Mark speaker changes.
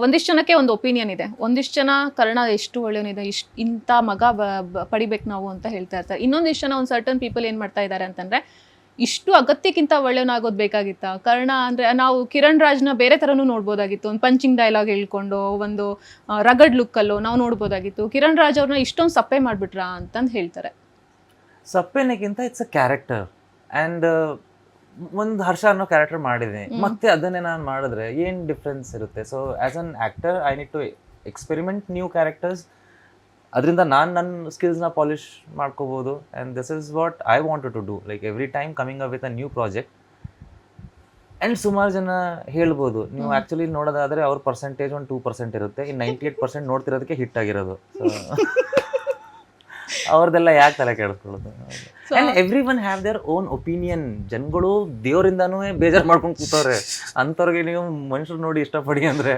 Speaker 1: ಒಂದಿಷ್ಟು ಜನಕ್ಕೆ ಒಂದು ಒಪಿನಿಯನ್ ಇದೆ, ಒಂದಿಷ್ಟು ಜನ ಕರ್ಣ ಎಷ್ಟು ಒಳ್ಳೆಯವನಿದೆ, ಇಂಥ ಮಗ ಪಡಿಬೇಕು ನಾವು ಅಂತ ಹೇಳ್ತಾ ಇರ್ತಾರೆ. ಇನ್ನೊಂದಿಷ್ಟು ಜನ ಒಂದು ಸರ್ಟನ್ ಪೀಪಲ್ ಏನು ಮಾಡ್ತಾ ಇದ್ದಾರೆ ಅಂತಂದ್ರೆ, ಇಷ್ಟು ಅಗತ್ಯಕ್ಕಿಂತ ಒಳ್ಳೆಯವನಾಗೋದು ಬೇಕಾಗಿತ್ತ ಕರ್ಣ ಅಂದ್ರೆ, ನಾವು ಕಿರಣ್ ರಾಜ್ನ ಬೇರೆ ಥರನೂ ನೋಡ್ಬೋದಾಗಿತ್ತು, ಒಂದು ಪಂಚಿಂಗ್ ಡೈಲಾಗ್ ಹೇಳ್ಕೊಂಡು ಒಂದು ರಗಡ್ ಲುಕ್ಕಲ್ಲೋ ನಾವು ನೋಡ್ಬೋದಾಗಿತ್ತು. ಕಿರಣ್ ರಾಜ್ ಅವ್ರನ್ನ ಇಷ್ಟೊಂದು ಸಪ್ಪೆ ಮಾಡಿಬಿಟ್ರಾ ಅಂತಂದು ಹೇಳ್ತಾರೆ.
Speaker 2: ಸಪ್ಪೆನಕ್ಕಿಂತ ಇಟ್ಸ್ ಅ ಕ್ಯಾರೆಕ್ಟರ್. ಆ್ಯಂಡ್ ಒಂದು ಹರ್ಷ ಅನ್ನೋ ಕ್ಯಾರೆಕ್ಟರ್ ಮಾಡಿದ್ದೀನಿ, ಮತ್ತೆ ಅದನ್ನೇ ನಾನು ಮಾಡಿದ್ರೆ ಏನು ಡಿಫ್ರೆನ್ಸ್ ಇರುತ್ತೆ? So as an actor I need to experiment new characters. ಅದರಿಂದ ನಾನು ನನ್ನ ಸ್ಕಿಲ್ಸ್ನ ಪಾಲಿಷ್ ಮಾಡ್ಕೋಬೋದು. And this is what I wanted to do, like every time coming up with a new project. And ಸುಮಾರು ಜನ ಹೇಳ್ಬೋದು, ನೀವು ಆ್ಯಕ್ಚುಲಿ ನೋಡೋದಾದರೆ ಅವ್ರ ಪರ್ಸೆಂಟೇಜ್ ಒಂದು 2% ಇರುತ್ತೆ, ಇನ್ನು 98% ನೋಡ್ತಿರೋದಕ್ಕೆ ಹಿಟ್ ಆಗಿರೋದು. ಸೊ ಅವ್ರದ್ದೆಲ್ಲ ಯಾಕೆ ತಲೆ ಕೆಡಿಸ್ಕೊಳ್ಳೋದು? And every one have their own opinion. ಜನಗಳು ದೇವರಿಂದಾನೂ ಬೇಜಾರು ಮಾಡ್ಕೊಂಡು ಕೂತವ್ರೆ, ಅಂಥವ್ರಿಗೆ ನೀವು ಮನುಷ್ಯರು ನೋಡಿ ಇಷ್ಟಪಡಿ ಅಂದರೆ